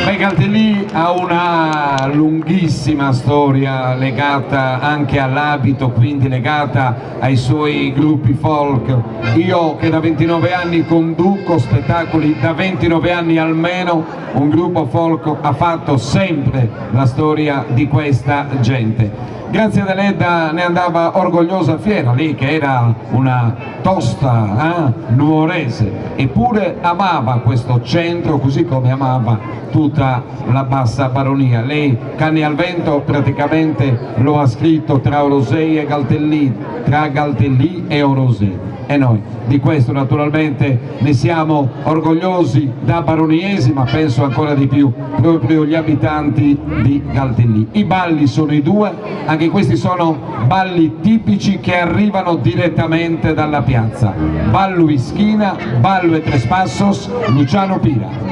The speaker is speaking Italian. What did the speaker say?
Beh, Galtellì ha una lunghissima storia legata anche all'abito, quindi legata ai suoi gruppi folk. Io che da 29 anni conduco spettacoli, da 29 anni almeno, un gruppo folk ha fatto sempre la storia di questa gente. Grazia Deledda ne andava orgogliosa fiera, lei che era una tosta nuorese, eppure amava questo centro così come amava tutta la bassa baronia. Lei Canne al vento praticamente lo ha scritto tra Orosei e Galtellì, tra Galtellì e Orosei. E noi di questo naturalmente ne siamo orgogliosi da baroniesi, ma penso ancora di più proprio gli abitanti di Galtellì. I balli sono i due, anche questi sono balli tipici che arrivano direttamente dalla piazza. Ballo Ischina, ballo e Tres Passos, Luciano Pira.